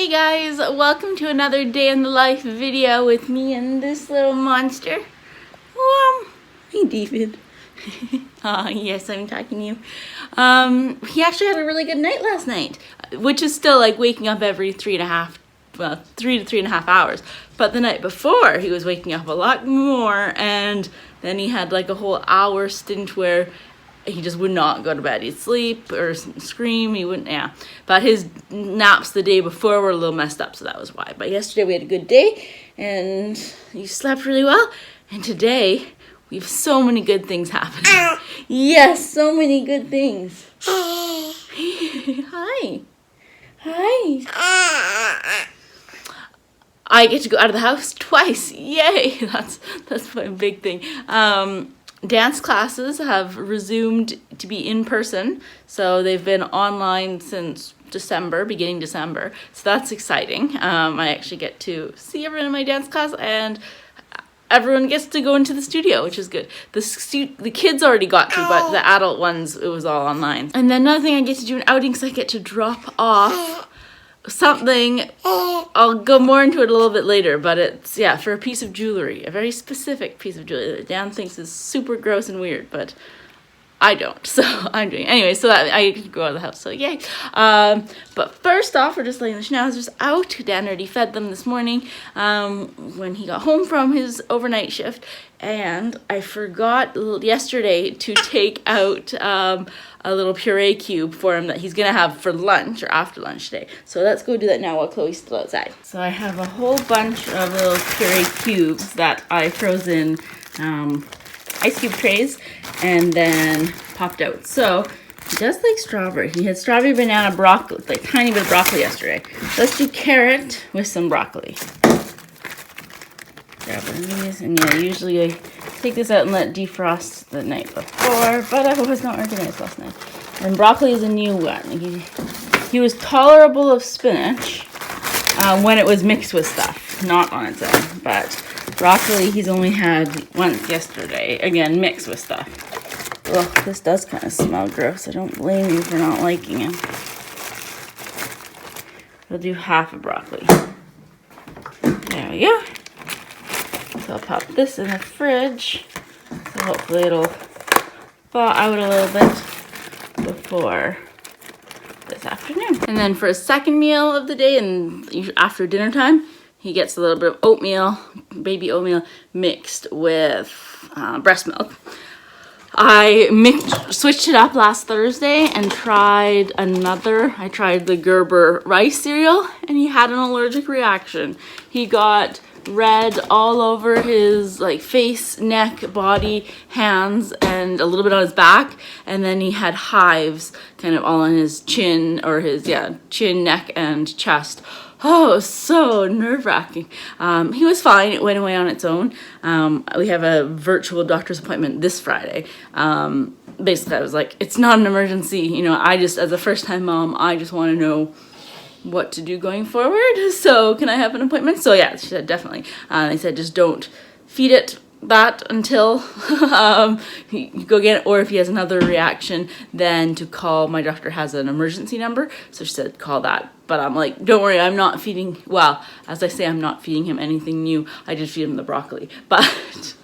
Hey guys, welcome to another day in the life video with me and this little monster. Hey David. Yes, I'm talking to you. He actually had a really good night last night, which is still like waking up every 3 to 3.5 hours. But the night before, he was waking up a lot more, and then he had like a whole hour stint where he just would not go to bed. He'd sleep or scream. He wouldn't, yeah. But his naps the day before were a little messed up, so that was why. But yesterday we had a good day, and he slept really well. And today we have so many good things happening. Yes, so many good things. Hi. Hi. I get to go out of the house twice. Yay! That's my big thing. Dance classes have resumed to be in person, so they've been online since beginning December, so that's exciting. I actually get to see everyone in my dance class, and everyone gets to go into the studio, which is good. The kids already got to, but the adult ones, it was all online. And then another thing I get to do in outings, I get to drop off something. I'll go more into it a little bit later, but it's, yeah, for a piece of jewelry, a very specific piece of jewelry that Dan thinks is super gross and weird, but I don't, so I'm doing it. Anyway, so that I could go out of the house, so yay. But first off, we're just letting the schnauzers out. Dan already fed them this morning when he got home from his overnight shift, and I forgot yesterday to take out a little puree cube for him that he's gonna have for lunch or after lunch today. So let's go do that now while Chloe's still outside. So I have a whole bunch of little puree cubes that I froze in ice cube trays and then popped out. So he does like strawberry. He had strawberry, banana, broccoli, like tiny bit of broccoli yesterday. Let's do carrot with some broccoli. Grab one of these, and yeah, usually I take this out and let it defrost the night before, but I was not organized last night. And broccoli is a new one. He was tolerable of spinach when it was mixed with stuff, not on its own. But broccoli he's only had once yesterday, again mixed with stuff. Ugh, this does kind of smell gross. I don't blame you for not liking it. We'll do half a broccoli. There we go. So I'll pop this in the fridge, so hopefully it'll thaw out a little bit before this afternoon. And then for a second meal of the day, and after dinner time, he gets a little bit of oatmeal, baby oatmeal, mixed with breast milk. I switched it up last Thursday and tried the Gerber rice cereal, and he had an allergic reaction. He got red all over his like face, neck, body, hands, and a little bit on his back, and then he had hives kind of all on his chin, or his chin, neck, and chest. Oh, so nerve-wracking. He was fine. It went away on its own. We have a virtual doctor's appointment this Friday. Basically, I was like, it's not an emergency. You know, as a first-time mom, I just want to know what to do going forward. So can I have an appointment? So yeah, she said definitely. They said just don't feed it that until you go get it, or if he has another reaction, then to call. My doctor has an emergency number, so she said call that. But I'm like, don't worry, I'm not feeding, well, as I say, I'm not feeding him anything new. I did feed him the broccoli, but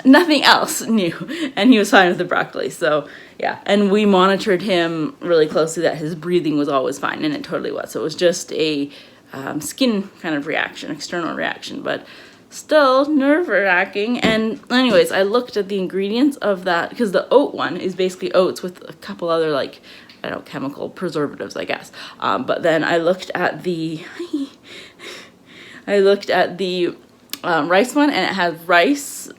nothing else new, and he was fine with the broccoli. So yeah, and we monitored him really closely that his breathing was always fine, and it totally was. So it was just a skin kind of reaction, external reaction, but still nerve-wracking. And anyways, I looked at the ingredients of that, because the oat one is basically oats with a couple other, like, I don't know, chemical preservatives, I guess. But then I looked at the rice one, and it has rice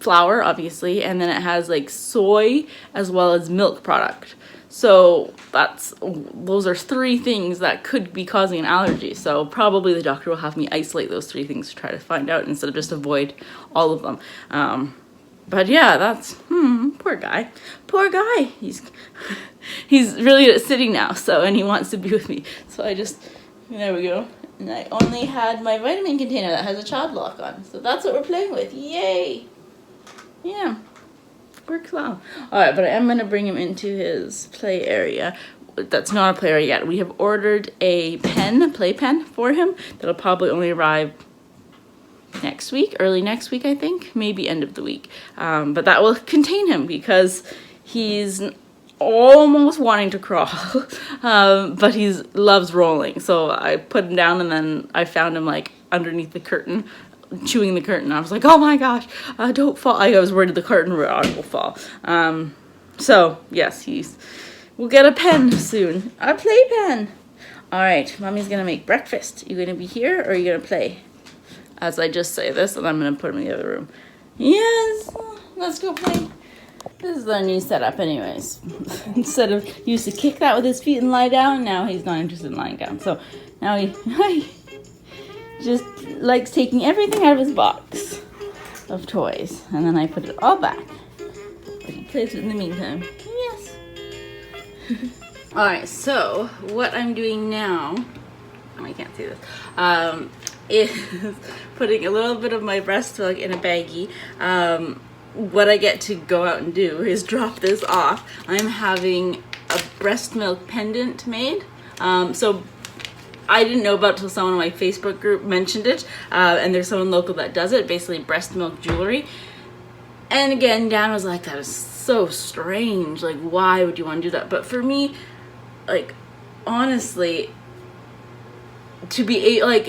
flour, obviously, and then it has like soy as well as milk product. So those are 3 things that could be causing an allergy. So probably the doctor will have me isolate those 3 things to try to find out instead of just avoid all of them. But yeah, that's poor guy. Poor guy. He's really good at sitting now. So, and he wants to be with me. So there we go. And I only had my vitamin container that has a child lock on. So that's what we're playing with. Yay. Yeah. Works well. Alright, but I am going to bring him into his play area. that's not a Playwright yet. We have ordered a play pen for him that'll probably only arrive next week, early next week, I think, maybe end of the week. But that will contain him because he's almost wanting to crawl, but he loves rolling. So I put him down, and then I found him like underneath the curtain, chewing the curtain. I was like, oh my gosh, don't fall. I was worried the curtain rod will fall. So yes, we'll get a pen soon, a play pen. All right, mommy's gonna make breakfast. You gonna be here or are you gonna play? As I just say this, and I'm gonna put him in the other room. Yes, let's go play. This is our new setup anyways. Instead of, he used to kick that with his feet and lie down, now he's not interested in lying down. So now he just likes taking everything out of his box of toys. And then I put it all back. But he plays with it in the meantime. Yes. Alright, so what I'm doing now, oh, I can't see this, is putting a little bit of my breast milk in a baggie. What I get to go out and do is drop this off. I'm having a breast milk pendant made. So I didn't know about it till someone in my Facebook group mentioned it. And there's someone local that does it, basically breast milk jewelry. And again, Dan was like, that is so strange. Like, why would you want to do that? But for me, like, honestly, to be like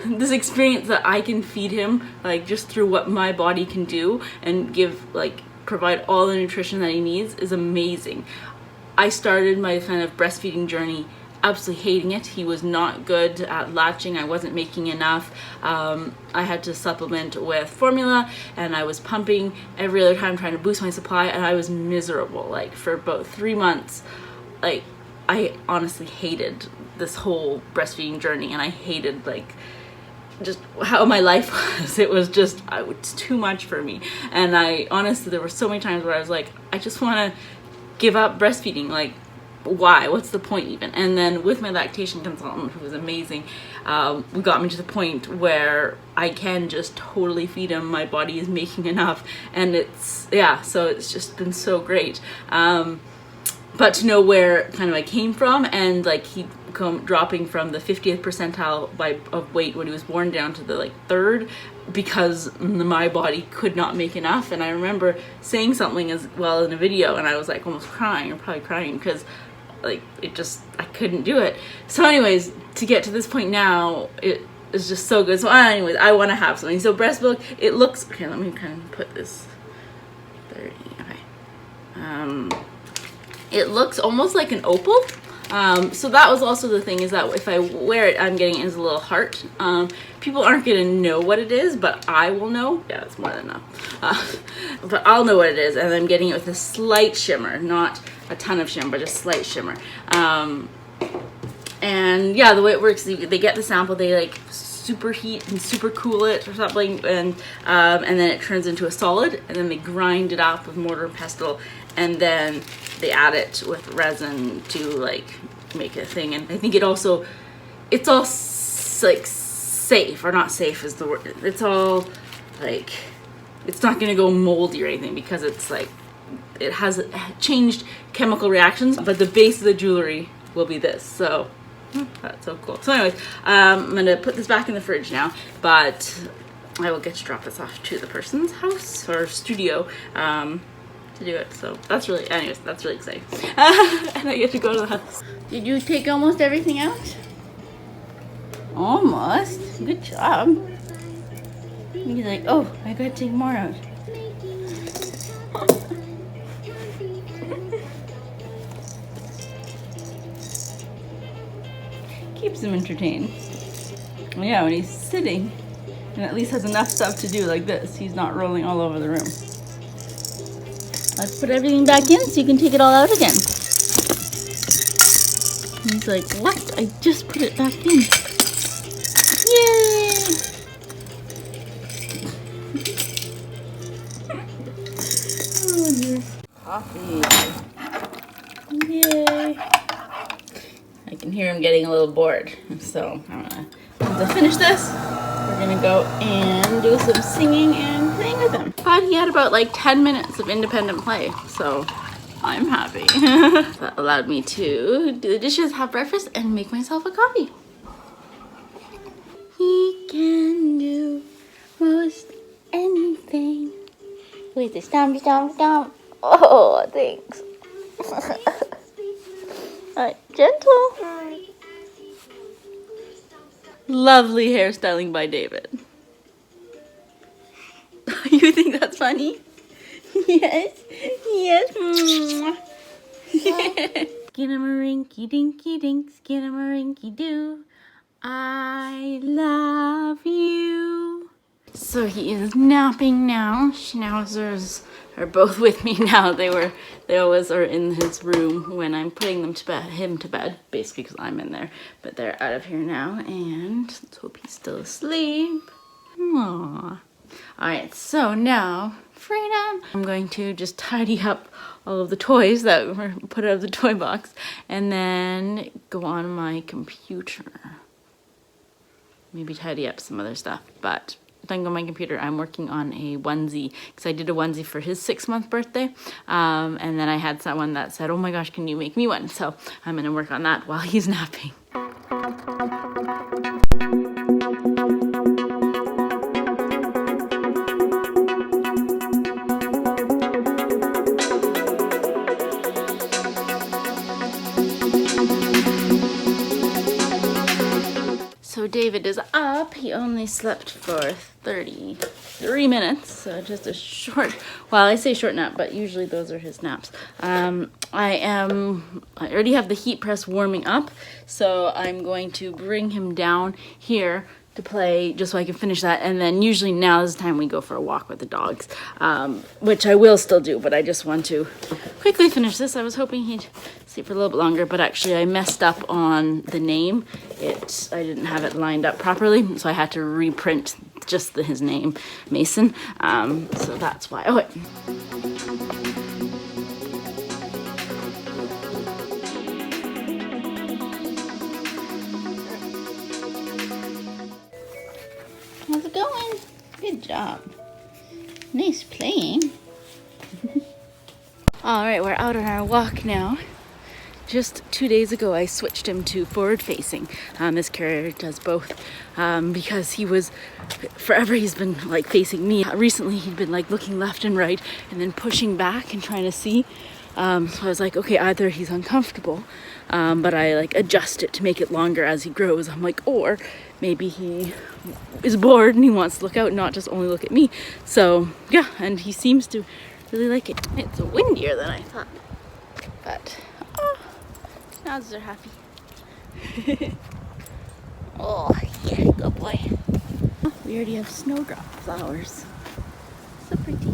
this experience that I can feed him, like just through what my body can do and give, like provide all the nutrition that he needs, is amazing. I started my kind of breastfeeding journey absolutely hating it. He was not good at latching. I wasn't making enough. I had to supplement with formula, and I was pumping every other time trying to boost my supply, and I was miserable. Like for about 3 months, like I honestly hated this whole breastfeeding journey, and I hated like just how my life was. It was just, it's too much for me. And I honestly, there were so many times where I was like, I just want to give up breastfeeding. Like, why? What's the point even? And then with my lactation consultant, who was amazing, we got me to the point where I can just totally feed him. My body is making enough, and it's, yeah, so it's just been so great. But to know where kind of I came from, and like he dropping from the 50th percentile of weight when he was born down to the like 3rd, because my body could not make enough. And I remember saying something as well in a video, and I was like almost crying, or probably crying, because like it just, I couldn't do it. So anyways, to get to this point now, it is just so good. So anyways, I want to have something. So breast milk, it looks, okay, let me kind of put this 30, okay. It looks almost like an opal. So that was also the thing, is that if I wear it, I'm getting it as a little heart. People aren't gonna know what it is, but I will know. Yeah, it's more than enough. But I'll know what it is, and I'm getting it with a slight shimmer, not a ton of shimmer, but just slight shimmer. And yeah, the way it works, they get the sample, they like superheat and super cool it or something, and then it turns into a solid, and then they grind it up with mortar and pestle, and then they add it with resin to like make a thing. And I think it's all like safe, or not safe is the word, it's all like, it's not gonna go moldy or anything, because it's like, it has changed chemical reactions, but the base of the jewelry will be this. So that's so cool. So anyways, I'm gonna put this back in the fridge now, but I will get to drop this off to the person's house or studio to do it. So that's really, anyways, that's really exciting. And I get to go to the house. Did you take almost everything out? Almost. Good job. He's like, oh, I gotta take more out. Keeps him entertained. Well, yeah, when he's sitting and at least has enough stuff to do like this, he's not rolling all over the room. Let's put everything back in so you can take it all out again. And he's like, what? I just put it back in. Yay! Oh, dear. Coffee. Yay. I can hear him getting a little bored. So once I finish this, we're gonna go and do some singing and playing with him. But he had about like 10 minutes of independent play, so I'm happy. That allowed me to do the dishes, have breakfast, and make myself a coffee. He can do most anything. With the stomp, stomp, stomp. Oh, thanks. Alright, gentle. Lovely hairstyling by David. You think that's funny? Yes. Yes. Skinnamarink dinky dink, skinnamarink doo. I love you. So he is napping now. Schnauzers are both with me now. They always are in his room when I'm putting them to bed, him to bed, basically because I'm in there. But they're out of here now, and let's hope he's still asleep. Aww. Alright, so now, freedom! I'm going to just tidy up all of the toys that were put out of the toy box, and then go on my computer. Maybe tidy up some other stuff, but then go on my computer. I'm working on a onesie, because I did a onesie for his 6-month birthday, and then I had someone that said, oh my gosh, can you make me one? So I'm going to work on that while he's napping. So David is up. He only slept for 33 minutes, so just a short, well, I say short nap, but usually those are his naps. I already have the heat press warming up, so I'm going to bring him down here to play just so I can finish that, and then usually now is the time we go for a walk with the dogs, which I will still do, but I just want to quickly finish this. I was hoping he'd sleep for a little bit longer, but actually I messed up on the name. I didn't have it lined up properly, so I had to reprint just his name, Mason, so that's why. Oh, wait. How's it going? Good job. Nice playing. Alright, we're out on our walk now. Just 2 days ago, I switched him to forward facing. This carrier does both because forever he's been like facing me. Recently, he'd been like looking left and right and then pushing back and trying to see. So I was like, okay, either he's uncomfortable, but I like adjust it to make it longer as he grows. I'm like, or maybe he is bored and he wants to look out and not just only look at me. So yeah, and he seems to really like it. It's windier than I thought, but schnauzers are happy. Oh yeah, good boy. We already have snowdrop flowers. So pretty.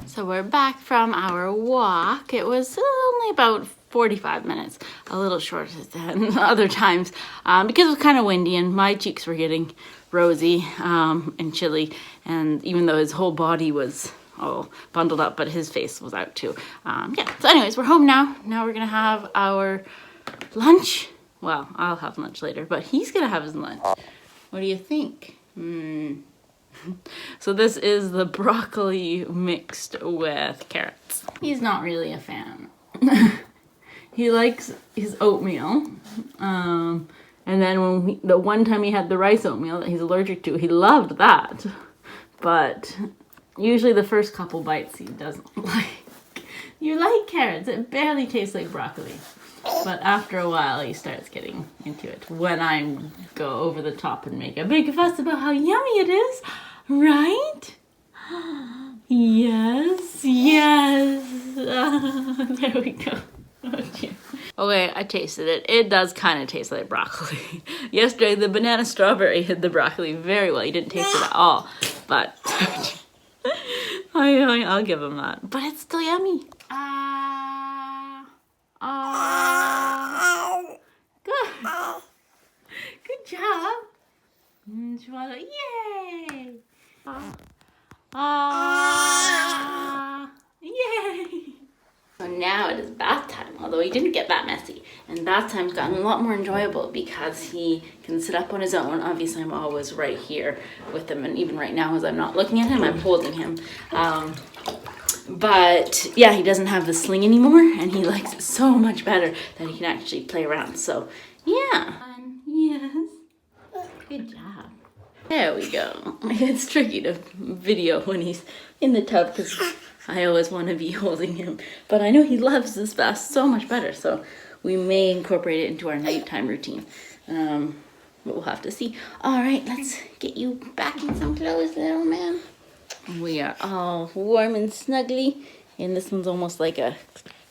So we're back from our walk. It was only about 45 minutes, a little shorter than other times, because it was kind of windy and my cheeks were getting rosy and chilly, and even though his whole body was all bundled up, but his face was out too. Yeah, so anyways, we're home now. Now we're gonna have our lunch. Well, I'll have lunch later, but he's gonna have his lunch. What do you think? So this is the broccoli mixed with carrots. He's not really a fan. He likes his oatmeal. And then the one time he had the rice oatmeal that he's allergic to, he loved that. But usually the first couple bites he doesn't like. You like carrots, it barely tastes like broccoli. But after a while he starts getting into it. When I go over the top and make a big fuss about how yummy it is. Right? Yes, yes. There we go. Oh, dear. Okay, I tasted it. It does kind of taste like broccoli. Yesterday, the banana strawberry hid the broccoli very well. He didn't taste it at all. But I'll give him that. But it's still yummy. Good. Good job. Swallow. Yay. Yay! So now it is bath time, although he didn't get that messy. And bath time's gotten a lot more enjoyable because he can sit up on his own. Obviously, I'm always right here with him, and even right now, as I'm not looking at him, I'm holding him. But yeah, he doesn't have the sling anymore, and he likes it so much better that he can actually play around. So yeah. Yes. Good job. There we go. It's tricky to video when he's in the tub because I always want to be holding him. But I know he loves this bath so much better, so we may incorporate it into our nighttime routine. But we'll have to see. All right, let's get you back in some clothes, little man. We are all warm and snuggly, and this one's almost like a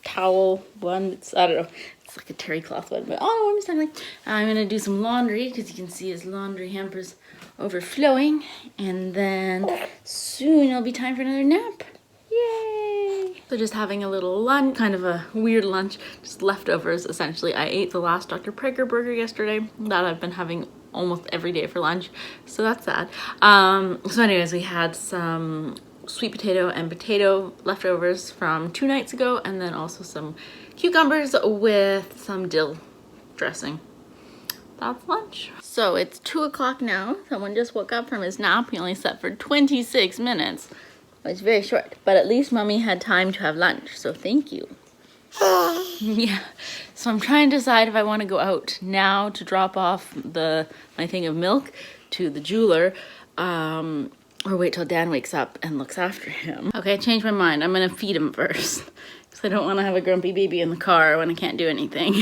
towel one. It's, I don't know, it's like a terry cloth one, but all warm and snuggly. I'm gonna do some laundry because you can see his laundry hamper's overflowing, and then soon it'll be time for another nap. Yay! So just having a little lunch, kind of a weird lunch, just leftovers essentially. I ate the last Dr. Prager burger yesterday that I've been having almost every day for lunch, so that's sad. So anyways, we had some sweet potato and potato leftovers from 2 nights ago, and then also some cucumbers with some dill dressing. That's lunch. So it's 2 o'clock now. Someone just woke up from his nap. He only slept for 26 minutes. It's very short, but at least mommy had time to have lunch, so thank you. Yeah, so I'm trying to decide if I want to go out now to drop off my thing of milk to the jeweler, or wait till Dan wakes up and looks after him. Okay, I changed my mind. I'm gonna feed him first, because I don't want to have a grumpy baby in the car when I can't do anything.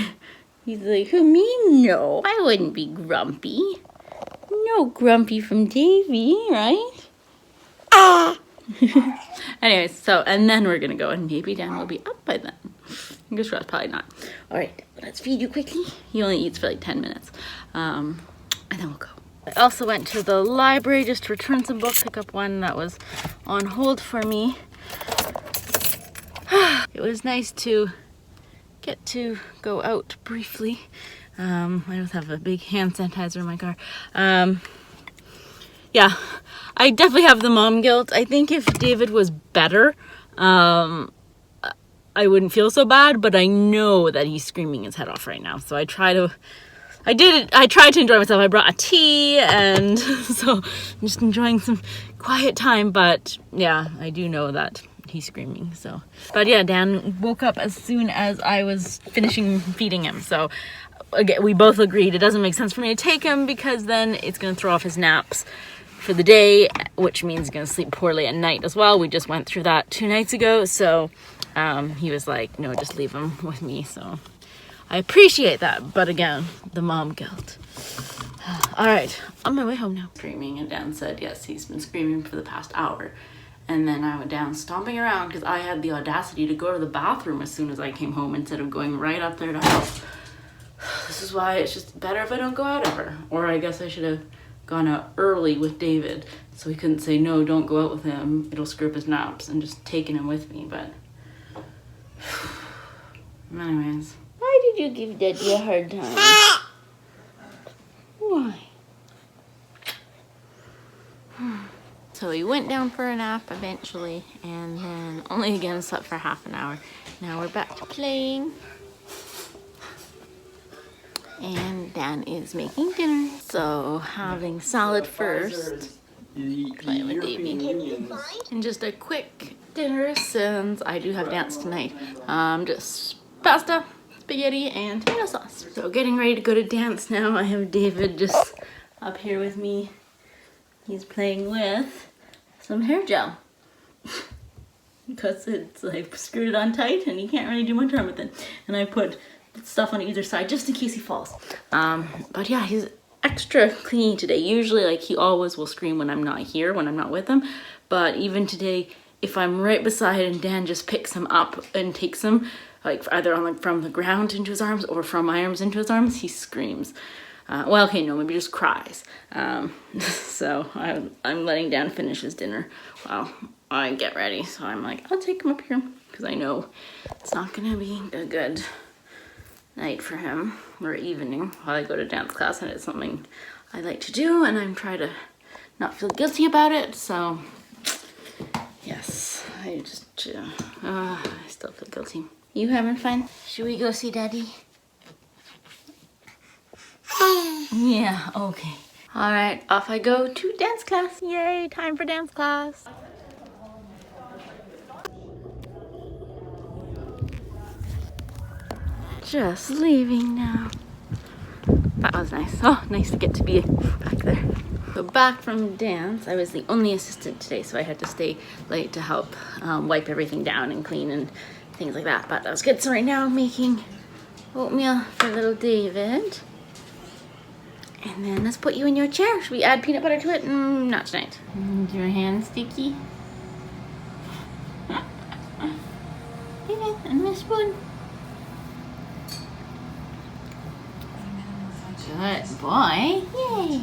He's like, who, me? No, I wouldn't be grumpy. No grumpy from Davy, right? Anyways, so, and then we're gonna go, and maybe Dan will be up by then. Fingers crossed, probably not. All right, let's feed you quickly. He only eats for like 10 minutes, and then we'll go. I also went to the library just to return some books, pick up one that was on hold for me. It was nice to get to go out briefly. I just have a big hand sanitizer in my car. Yeah, I definitely have the mom guilt. I think if David was better, I wouldn't feel so bad, but I know that he's screaming his head off right now. So I tried to enjoy myself. I brought a tea, and so I'm just enjoying some quiet time, but yeah, I do know that he's screaming, so. But yeah, Dan woke up as soon as I was finishing feeding him, so again, we both agreed it doesn't make sense for me to take him because then it's gonna throw off his naps for the day, which means he's gonna sleep poorly at night as well. We just went through that 2 nights ago, so he was like, no, just leave him with me, so I appreciate that, but again, the mom guilt. All right, on my way home now. Screaming, and Dan said, yes, he's been screaming for the past hour. And then I went down stomping around because I had the audacity to go to the bathroom as soon as I came home instead of going right up there to help. This is why it's just better if I don't go out ever. Or I guess I should have gone out early with David so he couldn't say, no, don't go out with him. It'll screw up his naps, and just taking him with me, but anyways. Why did you give Daddy a hard time? Why? So we went down for a nap eventually, and then only again slept for half an hour. Now we're back to playing. And Dan is making dinner. So having salad first. Playing with Davey. And just a quick dinner since I do have dance tonight. Just pasta, spaghetti, and tomato sauce. So getting ready to go to dance now. I have David just up here with me. He's playing with some hair gel because it's like screwed on tight and he can't really do much harm with it. And I put stuff on either side just in case he falls. But yeah, he's extra clingy today. Usually, like, he always will scream when I'm not here, when I'm not with him. But even today, if I'm right beside and Dan just picks him up and takes him, like either on like from the ground into his arms or from my arms into his arms, he screams. Well, okay, no, maybe just cries. So I'm letting Dan finish his dinner while I get ready. So I'm like, I'll take him up here because I know it's not gonna be a good night for him or evening while I go to dance class, and it's something I like to do, and I'm trying to not feel guilty about it. So yes, I still feel guilty. You having fun? Should we go see Daddy? Yeah, okay. All right, off I go to dance class. Yay, time for dance class. just leaving now. That was nice. Oh, nice to get to be back there. So back from dance, I was the only assistant today, so I had to stay late to help wipe everything down and clean and things like that. But that was good. So right now I'm making oatmeal for little David. And then let's put you in your chair. Should we add peanut butter to it? Not tonight. Is your hand sticky? David, and my spoon. Good boy. Yay.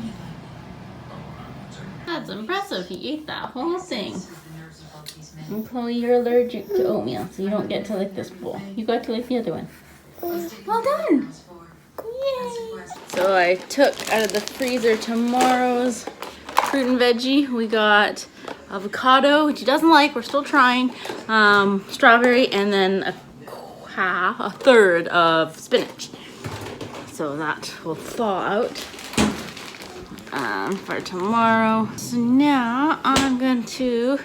That's impressive. He ate that whole thing. And Chloe, you're allergic to oatmeal, so you don't get to lick this bowl. You got to lick the other one. Well done. Yay. So I took out of the freezer tomorrow's fruit and veggie. We got avocado, which he doesn't like. We're still trying. Strawberry, and then a third of spinach. So that will thaw out for tomorrow. So now I'm going to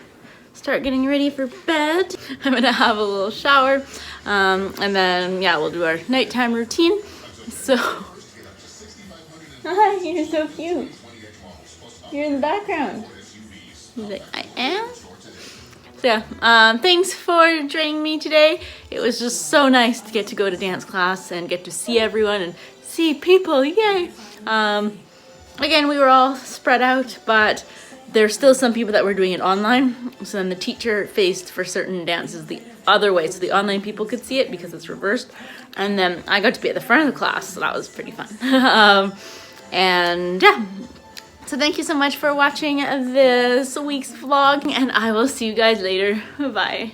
start getting ready for bed. I'm gonna have a little shower, and then yeah, we'll do our nighttime routine. So, hi, you're so cute. You're in the background. He's like, I am. So yeah, thanks for joining me today. It was just so nice to get to go to dance class and get to see everyone and see people, yay. Again, we were all spread out, but there's still some people that were doing it online. So then the teacher faced for certain dances the other way, so the online people could see it because it's reversed. And then I got to be at the front of the class, so that was pretty fun. And yeah, so thank you so much for watching this week's vlog, and I will see you guys later. Bye.